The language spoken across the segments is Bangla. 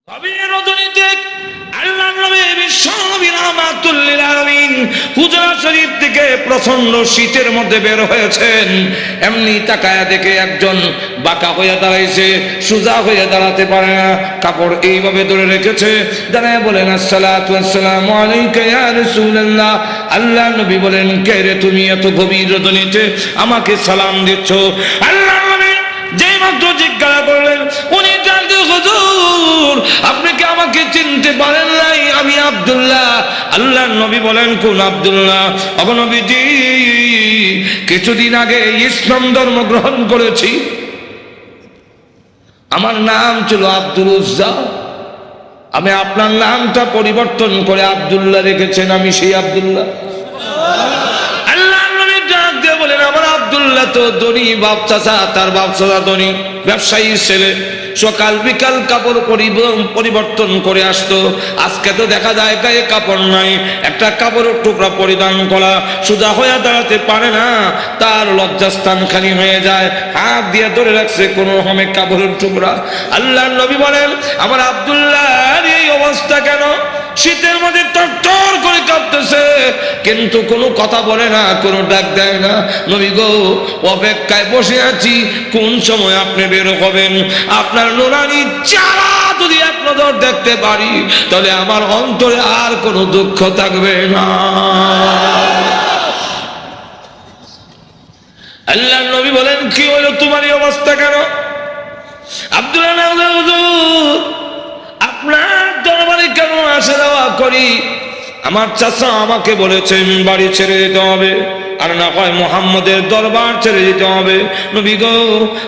গভীর রজনীতে আল্লাহর নবী বিশ্বনবী রাহমাতুল লিল আলামিন হুজরা শরীফ থেকে প্রচন্ড শীতের মধ্যে বের হয়েছেন। এমনি তাকায়া দেখে একজন বাঁকা হয়ে দাঁড়াইছে, সোজা হয়ে দাঁড়াতে পারে না, কাপড় এইভাবে ধরে রেখেছে। দাঁড়ায় বলেন, আসসালাতু ওয়াসসালামু আলাইকা ইয়া রাসূলুল্লাহ। আল্লাহর নবী বলেন, কে রে তুমি এত গভীর রজনীতে আমাকে সালাম দিচ্ছ? আল্লাহর নবী যেই মাত্র জিজ্ঞাসা করলেন, উনি ডাকতে, হুজুর আপনি কি আমাকে চিনতে পারেন নাই? আমি আব্দুল্লাহ। আল্লাহর নবী বলেন, কোন আব্দুল্লাহ? ওগো নবীজি, কিছুদিন আগে ইসলাম ধর্ম গ্রহণ করেছি, আমার নাম ছিল আব্দুল উজ্জা, আমি আপনার নামটা পরিবর্তন করে আব্দুল্লাহ রেখেছেন, আমি সেই আব্দুল্লাহ। বলেন, আমার আব্দুল্লাহ তো ধনী বাপ চাচা, তার বাপ চাচা ধনী ব্যবসায়ী ছেলে, সকাল বিকাল কাপড় পরিবর্তন করে আসতো। আজকে তো দেখা যায় গায়ে কাপড় নাই, একটা কাপড়ের টুকরা পরিধান করা, সোজা হয়ে দাঁড়াতে পারে না, তার লজ্জাস্থান খালি হয়ে যায়, হাত দিয়ে ধরে রাখছে কোন রকমে কাপড়ের টুকরা। আল্লাহর নবী বলেন, আমার আব্দুল্লাহর এই অবস্থা কেন? শীতের মধ্যে টরটর করে কাঁপতেছে, কিন্তু কোনো কথা বলে না, কোনো ডাক দেয় না। নবী গো, অপেক্ষায় বসে আছি, কোন সময় আপনি বের হবেন। আপনার নুরানি চেহারা যদি এক নজর দেখতে পারি, তাহলে আমার অন্তরে আর কোনো দুঃখ থাকবে না। আল্লাহর নবী বলেন, কি হলো তোমার এই অবস্থা কেন? আব্দুল্লাহ, হুজুর আপনার দরবারে কেন আসা যাওয়া করি? আমার চাচা আমাকে বলেছেন বাড়ি ছেড়ে যেতে হবে, আর না হয় মুহাম্মদের দরবার ছেড়ে যেতে হবে। নবী গো,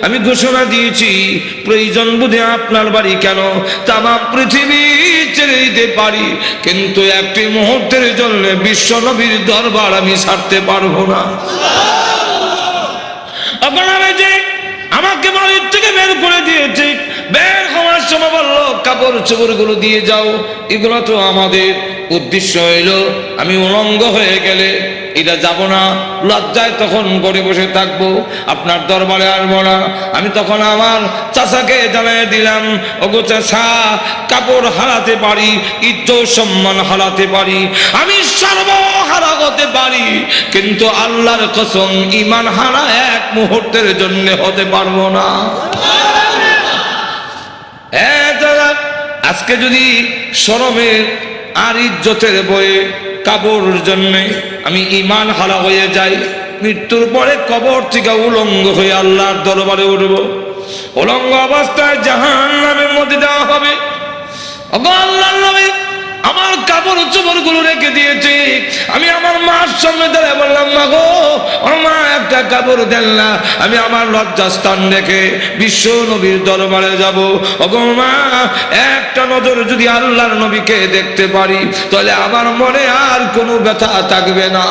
আমি ঘোষণা দিয়েছি, প্রয়োজন বুঝে আপনার বাড়ি কেন তাম পৃথিবী ছেড়ে দিতে পারি, কিন্তু একটি মুহূর্তের জন্য বিশ্ব নবীর দরবার আমি ছাড়তে পারবো না। আপনারা যে আমাকে বাড়ির থেকে বের করে দিয়েছে, বের হওয়ার সময় বললো কাপড় চোপড় গুলো দিয়ে যাও, এগুলো তো আমাদের। উদ্দেশ্য হইল আমি উলঙ্গ হয়ে গেলে এটা যাব না, লজ্জায় তখন ঘরে বসে থাকবো, আপনার দরবারে আসবো না। আমি তখন আমার চাচাকে জানিয়ে দিলাম, ওগো চাচা, কাপড় হারাতে পারি, ইজ্জত সম্মান হারাতে পারি, আমি সর্বহারা হতে পারি, কিন্তু আল্লাহর কসম ঈমান হারা এক মুহূর্তের জন্য হতে পারবো না। আজকে যদি শরমের আর ইজ্জতের বয়ে কাপড়ের জন্য আমি ঈমান হারা হয়ে যাই, মৃত্যুর পরে কবর থেকে উলঙ্গ হয়ে আল্লাহর দরবারে উঠব, উলঙ্গ অবস্থায় জাহান্নামের মধ্যে দেওয়া হবে। আল্লাহর নবী আমার কাপড় চোপড় গুলো রেখে দিয়েছে। আমি আমার মার সামনে দাঁড়িয়ে বললাম, মা গো, আমার মা একটা কাপড় দেন না, আমি আমার লজ্জাস্থান রেখে বিশ্ব নবীর দরবারে যাব। ওগো মা, একটা নজর যদি আল্লাহর নবীকে দেখতে পারি, তাহলে আমার মনে আর কোনো ব্যথা থাকবে না।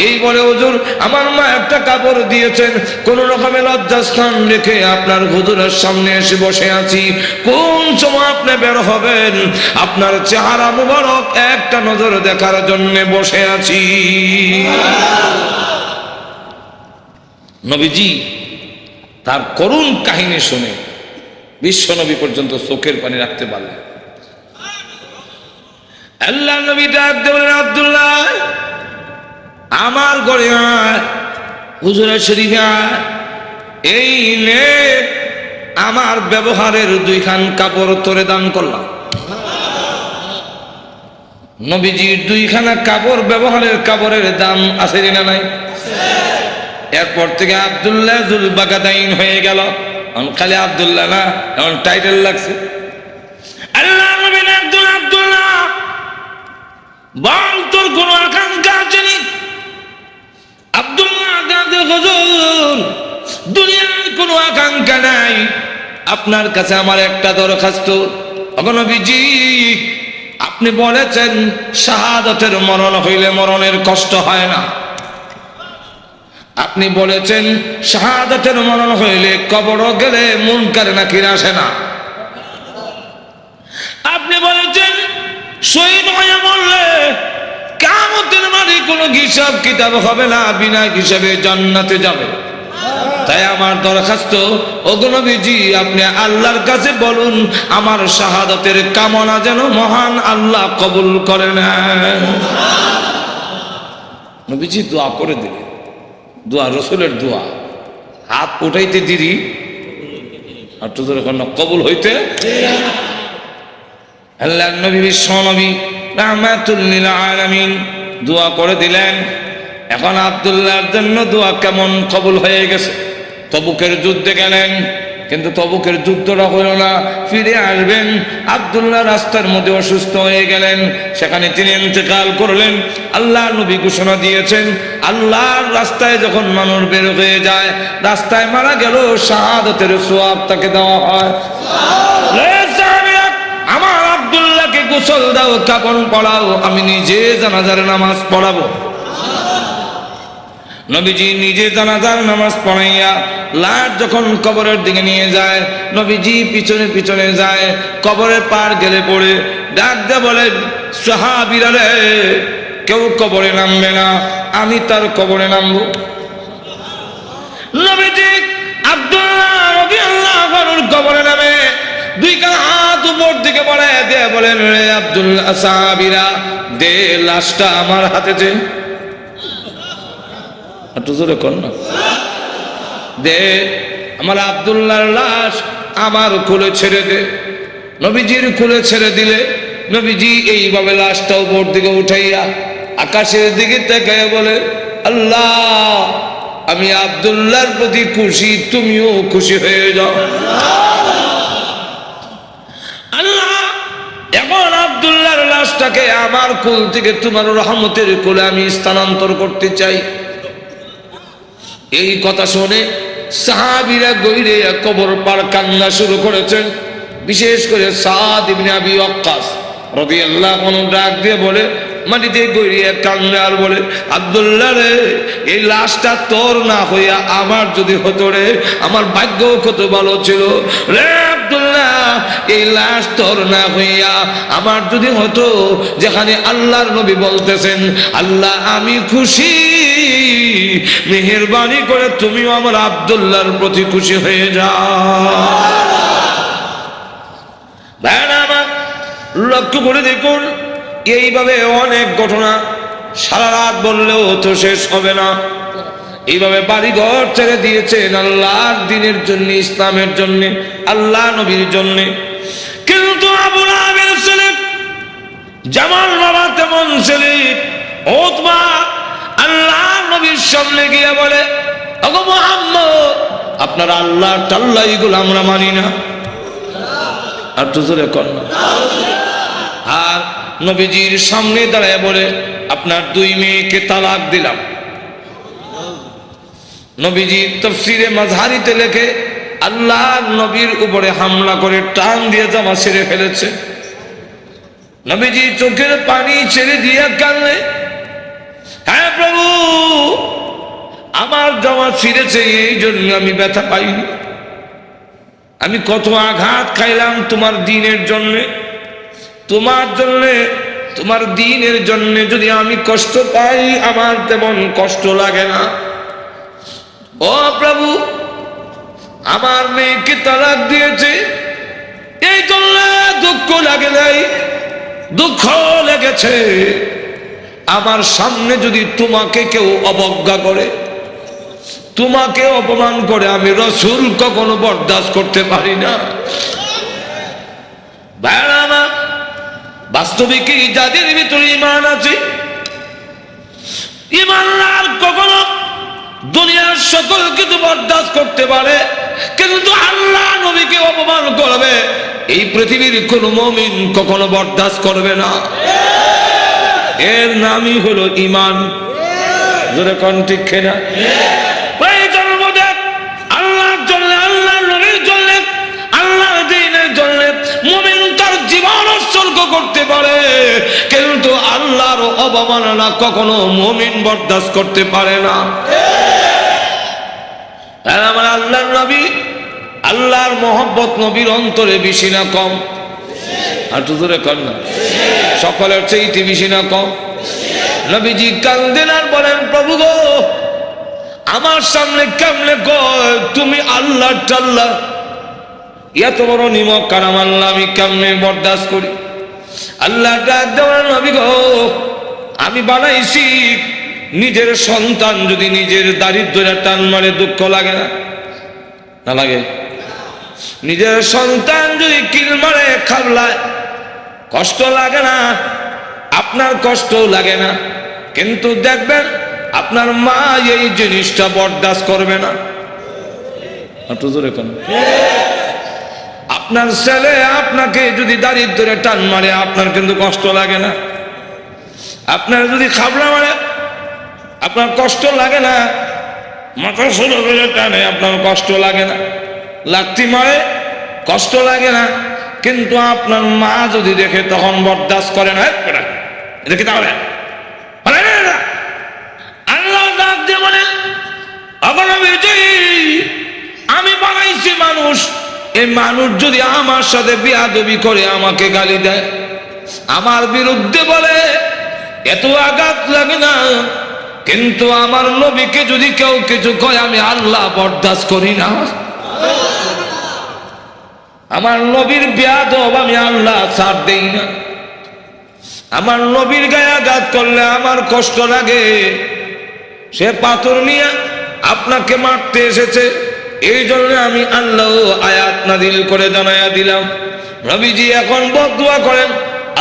এই বলে হুজুর আমার মা একটা কাপড় দিয়েছেন, কোন রকমের লজ্জাস্থান রেখে আপনার হুজুরের সামনে এসে বসে আছি। কোন সময় আপনি বের হবেন, আপনার চেহারা মুবারক একটা নজর দেখার জন্য বসে আছি। নবীজি তার করুণ কাহিনী শুনে বিশ্ব নবী পর্যন্ত চোখের পানি রাখতে পারলেন। আল্লাহ নবী ডাক দিয়ে বলেন, আব্দুল্লাহ আমার ঘরে আয়, হুজুরের শরীফে আয়, এই নে আমার ব্যবহারের দুইখান কাপড় তোরে দান করলাম। নবীজির দুইখানা কাপড়, ব্যবহারের কাপড়ের দাম আছে না নাই? এরপর থেকে আব্দুল্লাহ জুল বাগাদাইন হয়ে গেল, খালি আব্দুল্লাহ না, এখন টাইটেল লাগছে। আল্লাহ নবী একজন, আব্দুল্লাহ বল তোর কোন আকাঙ্ক্ষা আছে নি? আব্দুল্লাহ হুজুর দুনিয়ার কোনো আকাঙ্ক্ষা নাই, আপনার কাছে আমার একটা দরখাস্ত। ওগো নবীজি, আপনি বলেছেন শাহাদাতের মরণ হইলে মরণের কষ্ট হয় না, আপনি বলেছেন শাহাদাতের মরণ হইলে কবর গেলে মুনকার নাকির আসে না, আপনি বলেছেন শহীদ হয়ে মরলে কিয়ামতের মাঠে কোনো হিসাব কিতাব হবে না, বিনা হিসাবে জান্নাতে যাবে। তাই আমার দরখাস্ত, ওগো নবীজি আপনি আল্লাহর কাছে বলুন আমার শাহাদাতের কামনা যেন মহান আল্লাহ কবুল করে নেন। নবীজি দোয়া করে দিলেন, দোয়া রসুলের দোয়া, হাত উঠাইতে দেরি আর তো কবুল হইতে। আল্লাহ নবী বিশ্ব নবী রাহমাতুল লিল আলামিন দোয়া করে দিলেন। এখন আব্দুল্লাহর জন্য দোয়া কেমন কবুল হয়ে গেছে। তবুকের যুদ্ধে গেলেন, কিন্তু তবুকের যুদ্ধটা হলো না, ফিরে আসবেন। আব্দুল্লাহ রাস্তার মধ্যে অসুস্থ হয়ে গেলেন, সেখানে তিনি ইন্তেকাল করলেন। আল্লাহ নবী ঘোষণা দিয়েছেন, আল্লাহর রাস্তায় যখন মানুষ বের হয়ে যায়, রাস্তায় মারা গেল শাহাদাতের সওয়াব তাকে দেওয়া হয়। আমার আব্দুল্লাহকে গোসল দাও, কাফন পরাও, আমি নিজে জানাজার নামাজ পড়াবো। নবীজি নিজে জানাজার নামাজ পড়াইয়া লাশ যখন কবরের দিকে নিয়ে যায়, নবীজি পিছনে পিছনে যায়, কবরের পার গেলে পড়ে ডাক দিয়ে বলেন, সাহাবীরা রে, কেউ কবরে নামবে না, আমি তার কবরে নামবো। নবীজি আব্দুল্লাহ রাদিয়াল্লাহু আনহুর কবরে নামে দুই কাঁধ হাত উপর দিকে বাড়ায় দিয়ে বলেন, রে আব্দুল্লাহ, সাহাবীরা দে লাশটা আমার হাতে দে। একটু জোরে কর না, দে আমার আব্দুল্লাহর লাশ আমার কোলে ছেড়ে দে। নবীজির কোলে ছেড়ে দিলে নবীজি এইভাবে লাশটা উপর দিকে উঠাইয়া আকাশের দিকে তাকায় বলে, আল্লাহ আমি আব্দুল্লাহর প্রতি খুশি, তুমিও খুশি হয়ে যাও। আল্লাহ এখন আব্দুল্লাহর লাশটাকে আমার কোল থেকে তোমার রহমতের কোলে আমি স্থানান্তর করতে চাই। এই কথা শুনে সাহাবীরা গইরে কবর পার কান্না শুরু করেছেন। বিশেষ করে সাদ ইবনে আবি ওয়াক্কাস রাদিয়াল্লাহু আনহু ডাক দিয়ে বলে, মাটিতে গইরে কান্না আর বলে, আব্দুল্লাহ রে, এই লাশটা তোর না হইয়া আমার যদি হতো রে, আমার ভাগ্য কত ভালো ছিল রে আব্দুল্লাহ, এই লাশ তোর না হইয়া আমার যদি হতো, যেখানে আল্লাহর নবী বলতেছেন, আল্লাহ আমি খুশি, মেহেরবানি করে তুমিও আমার আব্দুল্লাহর প্রতি খুশি হয়ে যাও। আমার লক্ষ্য করে দেখুন, এইভাবে অনেক ঘটনা সারা রাত বললেও তো শেষ হবে না। এইভাবে বাড়ি ঘর ছেড়ে দিয়েছেন আল্লাহর দ্বীনের জন্য, ইসলামের জন্য, আল্লাহ নবীর জন্য। কিন্তু আবু লাহাবের ছেলে যেমন বাবা তেমন ছেলে উতবা আল্লাহ নবীর সামনে গিয়ে বলে, ওগো মুহাম্মদ, আপনার আল্লাহ টাল্লাহ এগুলো আমরা মানি না। আর তো জোরে কর না। আর নবীজির সামনে দাঁড়ায় বলে, আপনার দুই মেয়েকে তালাক দিলাম। নবীজি তাফসীরে মাযহারিতে লেখে, আল্লাহ নবীর উপরে হামলা করে টান দিয়ে জামা ছেড়ে ফেলেছে। নবীজি চোখের পানি ছেড়ে দিয়ে কাঁদলে, হ্যাঁ প্রভু, আমার জামা ছিঁড়েছে, এই জন্য আমি ব্যথা পাইনি। আমি কত আঘাত খাইলাম তোমার দ্বীনের জন্যে, তোমার জন্যে, তোমার দ্বীনের জন্যে যদি আমি কষ্ট পাই, আমার তেমন কষ্ট লাগে না। ও প্রভু, আমার মেয়েকে তালাক দিয়েছে, এই জন্য দুঃখ লাগে নাই, দুঃখ লেগেছে। আমার সামনে যদি তোমাকে কেউ অবজ্ঞা করে, তোমাকে অপমান করে, আমি রাসূল কখনো বরদাস্ত করতে পারি না। ভাইরা, বাস্তবিকই যাদের ভিতরে ঈমান আছে, ঈমানদার কখনো দুনিয়ার সকল কিছু বরদাস্ত করতে পারে, কিন্তু আল্লাহ নবীকে অপমান করবে, এই পৃথিবীর কোন মুমিন কখনো বরদাস্ত করবে না। এর নামই হলো ঈমান। জোরে কোন ঠিক কিনা? আল্লাহর জন্য, আল্লাহর নবীর জন্য, আল্লাহর দ্বীনের জন্য মুমিন তার জীবন উৎসর্গ করতে পারে, কিন্তু আল্লাহর অবমাননা কখনো মুমিন বরদাস্ত করতে পারে না। আমার আল্লাহর নবী, আল্লাহর মহব্বত নবীর অন্তরে বেশি না কম? আর তো জোরে কর না। সকলের চাইতে বেশি না কম? নবীজি কান্দেন আর বলেন, প্রভু গো, আমার সামনে কেমনে কয় তুমি আল্লাহ টাল্লাহ, এত বড় নিমক কারাম আল্লাহ আমি কেমনে বরদাস্ত করি? আল্লাহ ডাক দেওয়ার নবী গো, আমি বানাইছি নিজের সন্তান যদি নিজের দারিদ্র্যে টান মারে দুঃখ লাগে না? না লাগে? নিজের সন্তান যদি কিল মারে খাবলায় কষ্ট লাগে না? আপনার কষ্ট লাগে না, কিন্তু দেখবেন আপনার মা এই জিনিসটা বরদাস্ত করবে না। একটু জোরে কোন? আপনার ছেলে আপনাকে যদি দারিদ্র্যে টান মারে আপনার কিন্তু কষ্ট লাগে না? আপনার যদি খাবলা মারে আপনার কষ্ট লাগে না? মাথা ষোলো করে টানে আপনার কষ্ট লাগে না? লাথি মারে কষ্ট লাগে না, কিন্তু আপনার মা যদি দেখে তখন বরদাস্ত করে না। এটা কি তাহলে আল্লাহ ডাক দিয়ে বলে, আমি বানাইছি মানুষ, এই মানুষ যদি আমার সাথে বিয়াদবি করে আমাকে গালি দেয়, আমার বিরুদ্ধে বলে, এত আঘাত লাগে না, কিন্তু আমার নবীকে যদি কেউ কিছু কয় আমি আল্লাহ বরদাস্ত করি না। আমার নবীর বিয়াদব আমি আল্লাহ ছাড় দেই না। আমার নবীর গায়ে আঘাত করলে আমার কষ্ট লাগে। সে পাথর নিয়ে আপনাকে মারতে এসেছে, এই জন্য আমি আল্লাহ আয়াত নাযিল করে জানাইয়া দিলাম। নবীজি এখন বদদুয়া করেন,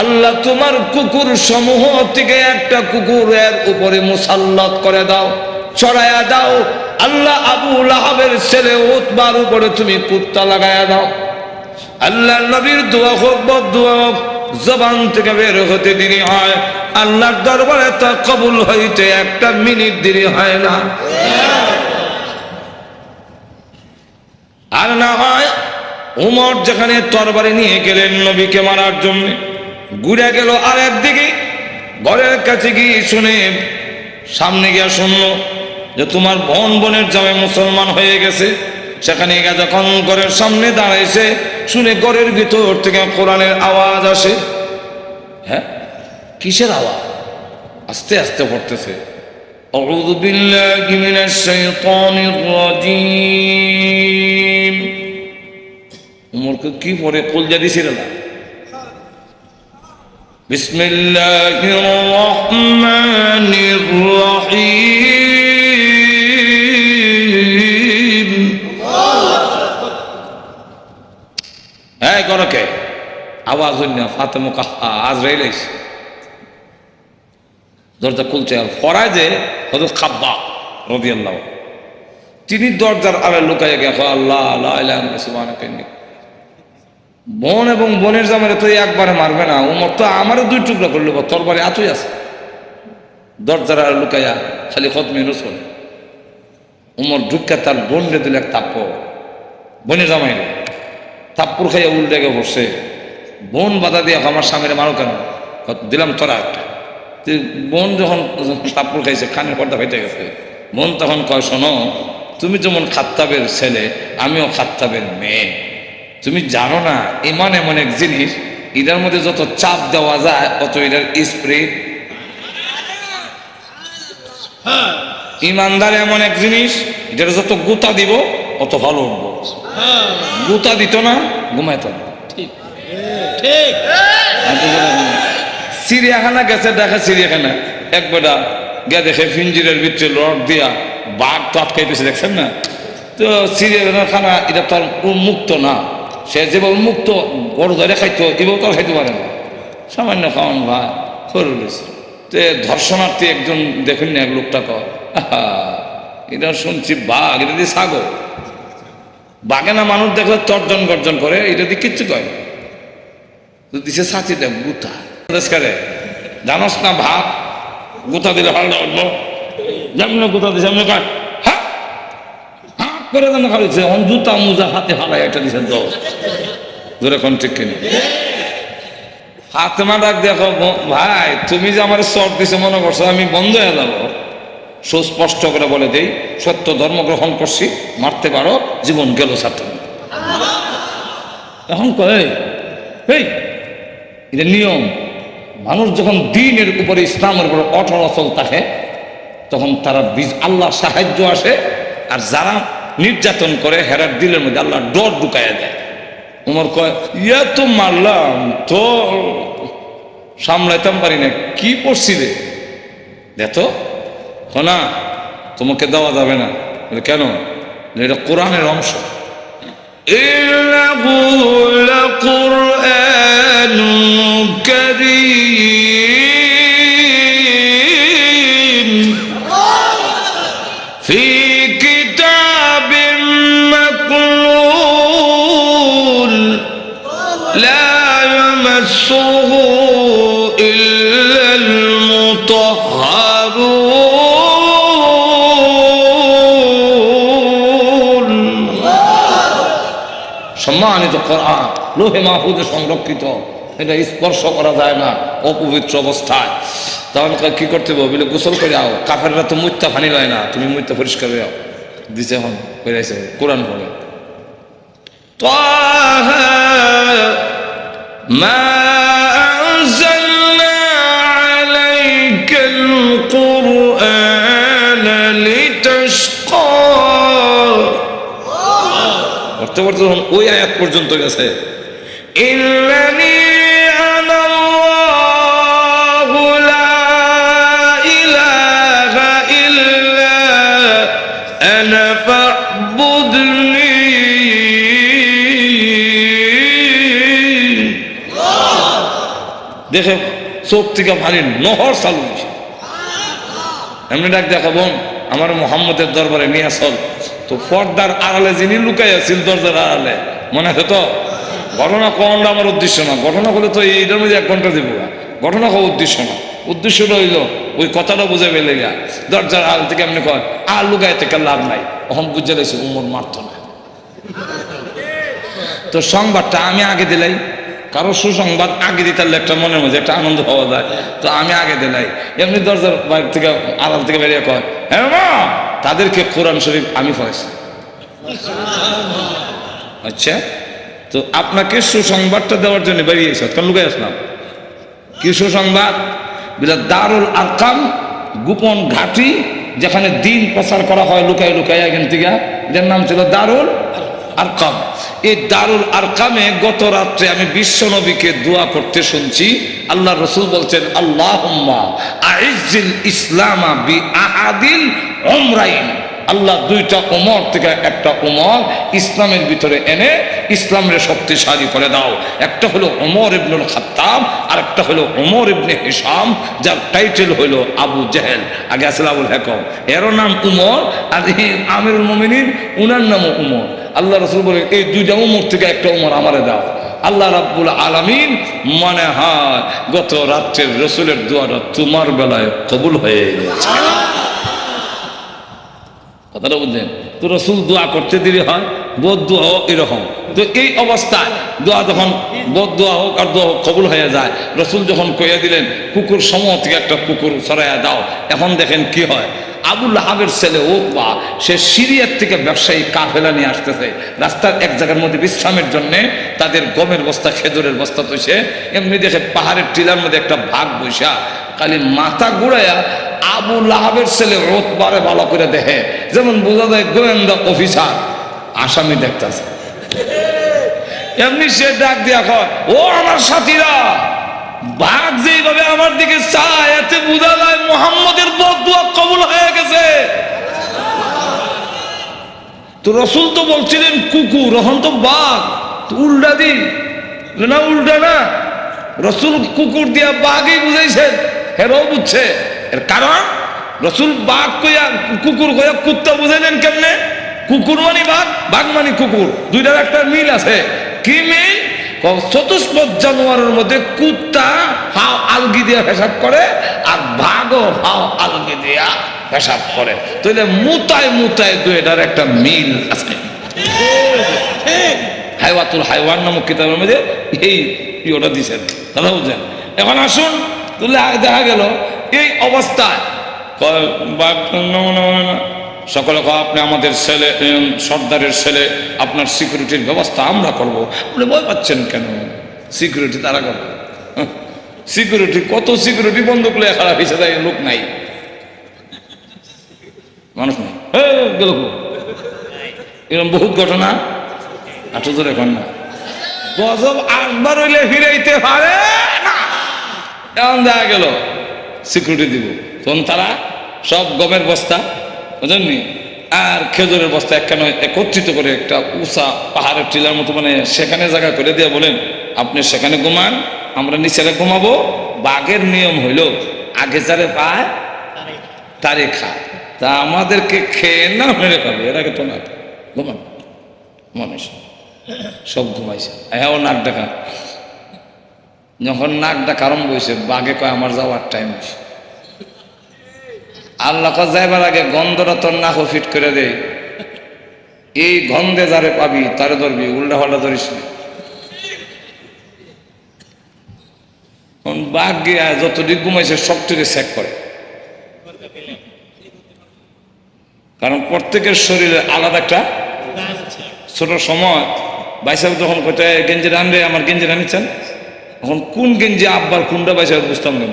আল্লাহ তোমার কুকুর সমূহ থেকে একটা কুকুরের উপরে মুসাল্লাত করে দাও, ছড়াইয়া দাও। আল্লাহ আবু লাহাবের ছেলে উতবার উপরে তুমি কুত্তা লাগাইয়া দাও। আল্লাহ নবীর দোয়া হোক বদদুয়া হোক, জবান থেকে বের হতে দেরি হয়, আল্লাহর দরবারে তা কবুল হইতে একটা মিনিট দেরি হয় না। আর না হয় উমর যেখানে তরবারি নিয়ে গেলেন নবীকে মারার জন্য, ঘুরে গেল আর একদিকে, ঘরের কাছে গিয়ে শুনে, সামনে গিয়া শুনলো যে তোমার বোনের জামাই মুসলমান হয়ে গেছে। সেখানে গিয়ে যখন ঘরের সামনে দাঁড়াইছে, শুনে ঘরের ভিতর থেকে কোরআনের আওয়াজ আসে। হ্যাঁ, কিসের আওয়াজ? আস্তে আস্তে পড়তেছে, আউযু বিল্লাহি মিনাশ শাইতানির রাজীম। উমরকে কি পড়ে কলজা দিছিল না? বিসমিল্লাহির রহমানির রহিম। এই গরকে আওয়াজ হইল না, ফাতেমা কাহা আজরাইল আইছে, দরজা খুলছে। আর ফরায় যে হযরত খাব্বাব রাদিয়াল্লাহু, তিনি দরজার আড়ে লুকাইয়া গিয়া আল্লাহ লা ইলাহা ইল্লাল্লাহ সুবহানাকা ইন্নী। বোন এবং বোনের জামাইরে তো একবারে মারবে না, উমর তো আমারও দুই টুকরা করলো, তরবারি আতই আছে। দরজার আড়ে লুকাইয়া খালি খতমে রসুল। উমর ঢুকা তার বোনরে দিল এক থাপ্পড়, বোনের জামাইরে থাপ্পড় খাইয়া উল্টে গিয়ে বসে। বোন বাধা দিয়ে আমার স্বামীরে মারো কেন? দিলাম তোরা একটা। বোন যখন থাপ্পড় খাইছে, খানের পর্দা ফেটে গেছে, বোন তখন কয়, শোনো, তুমি যেমন খাত্তাবের ছেলে, আমিও খাত্তাবের মেয়ে। তুমি জানো না ইমান এমন এক জিনিস, এটার মধ্যে যত চাপ দেওয়া যায় অত এটার স্প্রিড। ইমানদার এমন এক জিনিস, এটার যত গুতা দিব অত ভালো উঠবো। গুতা দিত না, ঘুমাইত না। চিড়িয়াখানা গেছে, দেখা চিড়িয়াখানা এক বেটা গে দেখে ফিঞ্জিরের ভিতরে রড দিয়া বাঘ তো আটকাইতেছে, দেখছেন না? তো চিড়িয়াখানা এটা তো আর মুক্ত না, সে যেভাবে মুক্ত বড় ধরে খাইতো এভাবে তো খাইতে পারে না, সামান্য খাওয়ান ভাই হরুলেছে। তো ধর্ষণার্থী একজন দেখুন না, এক লোকটা কয়, এটা শুনছি বাঘ, এটা দিয়ে ছাগল। বাঘে না মানুষ দেখলে তর্জন গর্জন করে, এটা দিয়ে কিচ্ছু কয় তো দিছে ছাতি দেখ গুতা করে, জানোস না ভাব গুতা দিলে ভালো উঠবো, যেমন গুতা দিছে এমনি কয় হ্যাঁ হ্যাঁ করে যেন খাইছে। জুতা মুজা হাতে হারাই একটা দিছে দশ ধরে কোন ঠিক কিনা। ফাতেমা ডাক দেখো, ভাই তুমি যে আমার চট দিছে মনে করছো আমি বন্ধ হয়ে যাবো? সুস্পষ্ট করে বলে দেই, সত্য ধর্ম গ্রহণ করছি, মারতে পারো, জীবন গেল ছাত্র। এখন কয় এই এটা নিয়ম, মানুষ যখন দিনের উপরে ইসলামের উপরে অটল অচল থাকে তখন তারা আল্লাহর সাহায্য আসে, আর যারা নির্যাতন করে হেরার দিলের মধ্যে আল্লাহ ডর ঢুকাইয়া দেয়। উমর কয়, ইয়া তো মারলাম তো সামলাইতাম পারি না, কি পড়ছি রে, দেখো না তোমাকে দেওয়া যাবে না। কেন? এটা কোরআনের অংশ। في كتاب مكنون لا يمسه إلا المطهرون। সম্মানিত কোরআন লোহে মাহফুজে সংরক্ষিত, এটা স্পর্শ করা যায় না অপবিত্র অবস্থায়। তখন কি করতে হবে? বলে গোসল করে আও, কাফেররা তো মুত্তা ফানি লয় না, তুমি মুত্তা পরিষ্কার হয়ে আও দিছে। এখন বেরাইছে কোরআন পড়ে, طه ما أنزلنا عليك القرآن لتشقى। করতে করতে তখন ওই আয়াত পর্যন্ত গেছে, إنني أنا الله لا إله إلا أنا فاعبدني। দেখে চোখ থেকে পানি নহর চালু হয়েছে। এমনি ডাক দেখাবো, আমার মোহাম্মদের দরবারে নিয়ে আসল। তো পর্দার আড়ালে যিনি লুকাই আছিল দরজার আড়ালে, মনে আছে তো? ঘটনা কোনটা আমার উদ্দেশ্য না, ঘটনা বলে তো এইটার মধ্যে 1 ঘন্টা দেবো। ঘটনা কোন উদ্দেশ্য না, উদ্দেশ্যটা হইল ওই কথাটা বুঝে পেলে গা দরজার আড়াল থেকে এমনি কয় আর লুকাই থেকে লাভ নাই। তখন বুঝে লেছে উমর মারত না। তো সংবাদটা আমি আগে দিলাই, কারো সুসংবাদ আগে দিতে একটা মনের মধ্যে একটা আনন্দ পাওয়া যায়, তো আমি আগে দিলাই। এমনি দরজার বাইরে থেকে আড়াল থেকে বেরিয়ে কয়, হ্যাঁ মা, তাদেরকে কোরআন শরীফ আমি পড়াইছি। আচ্ছা, তো আপনাকে সুসংবাদটা দেওয়ার জন্য বেরিয়েছে, তখন লুকাই আসলাম। কি সুসংবাদ? বিলা দারুল আরকাম, গোপন ঘাঁটি, যেখানে দিন প্রচার করা হয় লুকাই লুকাই এখান থেকে, যার নাম ছিল দারুল আরকাম। এই দারুল আরকামে গত রাত্রে আমি বিশ্ব নবীকে দোয়া করতে শুনছি। আল্লাহ রসুল বলছেন, আল্লাহুম্মা আইজ্জিল ইসলামা বি আহাদিল উমরাইন। আল্লাহ 2টা উমর থেকে একটা উমর ইসলামের ভিতরে এনে ইসলামের শক্তিশালী করে দাও। একটা হলো উমর ইবনুল খাত্তাব, আর একটা হলো উমর ইবনে হিশাম, যার টাইটেল হলো আবু জেহেল। আগে আসলে আবুল হাকাম, এরও নাম উমর, আর আমিরুল মুমিনিন উনার নামও উমর। আল্লাহ রসুল বলে, এই 2টা উমর থেকে একটা উমর আমারে দাও। আল্লাহ রাব্বুল আলামিন মনে হয় গত রাত্রের রসুলের দোয়াটা তোমার বেলায় কবুল হয়ে গেছে। কথাটা বুঝলেন তো? রসুল দোয়া করতে দেরি হয়, বোধ দোয়া হোক এরকম। তো এই অবস্থায় দোয়া যখন বোধ দোয়া হোক আর দোয়া হোক কবুল হয়ে যায়, রসুল যখন কইয়া দিলেন কুকুর সমূহ থেকে একটা কুকুর ছড়াইয়া দাও, এখন দেখেন কি হয়। আবুল আহাবের ছেলে উতবা, সে সিরিয়ার থেকে ব্যবসায়ী কাফেলা নিয়ে আসতেছে। রাস্তার এক জায়গার মধ্যে বিশ্রামের জন্যে তাদের গমের বস্তা, খেজুরের বস্তা তৈছে। এমনি দেখে পাহাড়ের টিলার মধ্যে একটা ভাগ বৈশা, খালি মাথা ঘুরাইয়া আবু লাহাবের ছেলে উতবারে ভালো করে দেখে, যেমন বোঝা যায় গোয়েন্দা অফিসার আসামি দেখতেছে। এমনি সে ডাক দিয়া কয়, ও আমার সাথীরা, বাঘ যেইভাবে আমার দিকে চায় এতে বোঝা যায় মুহাম্মদের বদদুয়া কবুল হয়ে গেছে। তো রসুল তো বলছিলেন কুকুর, এখন তো বাঘ, উল্টা দি না, উল্টা না, রসুল কুকুর দিয়া বাঘই বুঝাইছেন। হেরাও বুঝছে, এর কারণ রসুল বাঘ কইয়া কুকুর কইয়া কুত্তা বুঝাইলেন কেমনে? কুকুর মানে বাঘ, বাঘ মানে কুকুর, 2টার একটা মিল আছে। কি মিল? চতুষ্পদ জানোয়ারের মধ্যে কুত্তা হাও আলগি দিয়া পেশাব করে, আর বাঘও হাও আলগি দিয়া পেশাব করে। তাহলে মুতায় মুতায় 2টার একটা মিল আছে। হাইওয়াতুল হাইওয়ান নামক কিতাবের মধ্যে এই ইয়েটা দিচ্ছেন, কথা বুঝছেন? এখন আসুন, তাহলে দেখা গেল এই অবস্থায় সকলে আপনি আমাদের ছেলে, সর্দারের ছেলে, আপনার সিকিউরিটির ব্যবস্থা আমরা করবো। আপনি ভয় পাচ্ছেন কেন? সিকিউরিটি তারা করবে। সিকিউরিটি কত সিকিউরিটি বন্ধ করলে খারাপ হিসেবে লোক নাই। মানুষ নেই, গেল এরকম বহুত ঘটনা। আটো জোরে এখন না, গজব আসবার হইলে ফিরাইতে পারে না। এমন দেখা গেল সিকিউরিটি দিব, তখন তারা সব গমের বস্তা বুঝলেননি আর খেজুরের বস্তা একখানে একত্রিত করে একটা উষা পাহাড়ের টিলার মতো মানে সেখানে জায়গা করে দিয়ে বলেন আপনি সেখানে ঘুমান, আমরা নিচেরে ঘুমাবো। বাঘের নিয়ম হইল আগে যারে পায় তারে খায়, তা আমাদেরকে খেয়ে না মেরে খাবে, এর আগে তো না ঘুমান। মানুষ সব ঘুমাইছে, হ্যাঁ নাক ডাকা। যখন নাক ডাকা আরম্ভ হয়েছে বাঘে কয় আমার যাওয়ার টাইম হয়েছে। আল্লাহ যাইবার আগে গন্ধটা তোর নাক ফিট করে দেয়, এই গন্ধে যারে পাবি তারে ধরবি, উল্টা পাল্টা ধরিস না। বাঘ গিয়া যতটুকু ঘুমাইছে সবটুকু চেক করে, কারণ প্রত্যেকের শরীরে আলাদা একটা ছোট সময় বাইসাব যখন কোথায় গেঞ্জি রানবে আমার গেঞ্জি রানিচ্ছেন, এখন কোন গেঞ্জি আব্বার কোনটা বাইসাব বুঝতাম না,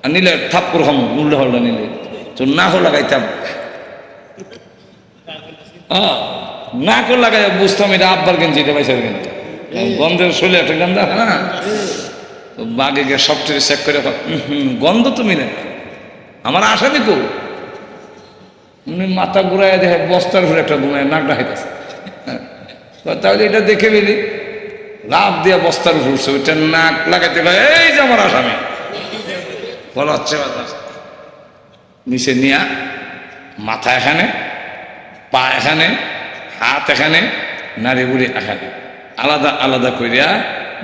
আর নিলে থাপ্পর খাম উল্টা পাল্টা নিলে তো না হো লাগাইতাম, না করে লাগাই বুঝতাম এটা আব্বার গেঞ্জি, এটা বাইসাব গেঞ্জি। গন্ধের শরীরে একটা গন্ধ আছে না, তো বাঘে গিয়ে সবচেয়ে চেক করে গন্ধ তো মিলে না, আমার আসামি কো মাথা ঘুরাই দেখে বস্তার ঘুরে একটা ঘুমায় নাকটা হাইতেছে, তাহলে এটা দেখে ফেলি লাভ দিয়ে বস্তার ঘুরছে, ওইটা নাক লাগাইতে পারে, এই যে আমার আসামি বলা হচ্ছে। নিচে নিয়া মাথা এখানে, পা এখানে, হাত এখানে, নাড়ি বুড়ি এখানে, আলাদা আলাদা করিয়া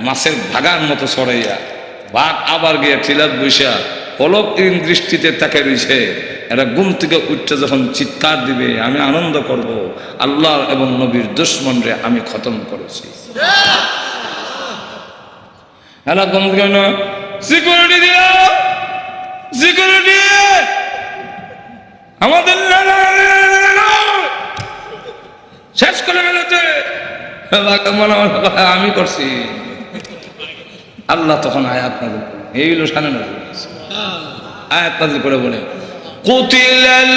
মাছের ভাগার মতো ছড়াইয়া বাঘ আবার গিয়া টিলাত বৈশা পলক দৃষ্টিতে তাকে রয়েছে। এরা ঘুম থেকে উঠতে যখন চিৎকার দিবে আমি আনন্দ করব, আল্লাহ এবং নবীর দুশমনরে আমি খতম করেছি। এরা ঘুম থেকে সিকিউরিটি দিও, সিকিউরিটি আমাদের শেষ করে ফেলেছে, আমি করছি। আল্লাহ তখন আয়াত নাযিল করলেন, এই হলো শানে নাযিল আয়াত নাযিল করে বলে কুতিলাল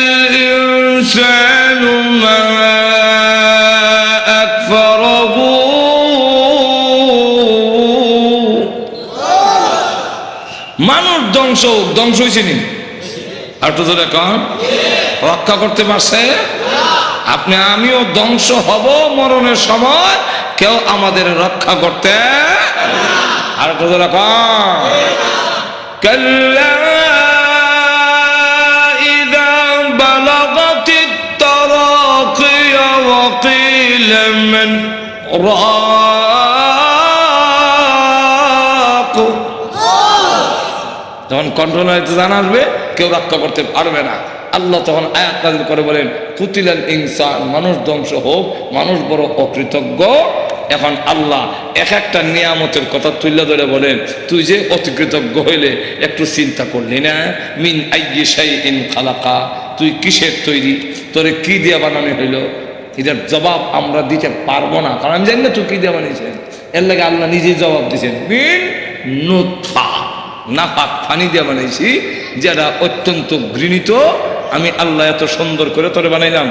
ইনসানু মা আকফারহু, মানুষ ধ্বংস হয়েছে নি, আর তো জোরে কন রক্ষা করতে পারছে? আপনি আমিও ধ্বংস হব মরণের সময়, কেউ আমাদের রক্ষা করতে। আর তো জোরে কন কাল্লা ইযা বালাগাতিত তারাকিয়া ওয়া কিলা মান রাক, যখন কন্ট্রোল হইতে জানা আসবে কেউ রক্ষা করতে পারবে না। আল্লাহ তখন আয়াত নাযিল করে বলেন কুতিলাল ইনসান, মানুষ ধ্বংস হোক, মানুষ বড় অকৃতজ্ঞ। এখন আল্লাহ এক একটা নিয়ামতের কথা তুলে ধরে বলেন তুই যে অতিকৃতজ্ঞ হইলে একটু চিন্তা করলি না, মিন আইয়ি শাইইন খালাকা, তুই কিসের তৈরি, তোরে কি দিয়ে বানানো হইলো, এটার জবাব আমরা দিতে পারবো না, কারণ আমি জানি না তুই কি দিয়ে বানিয়েছেন। এর লাগে আল্লাহ নিজেই জবাব দিয়েছেন মিন নুতফা, নাপাক পানি দিয়ে বানাইছি, যেটা অত্যন্ত ঘৃণিত, আমি আল্লাহ এত সুন্দর করে তোরে বানাইলাম।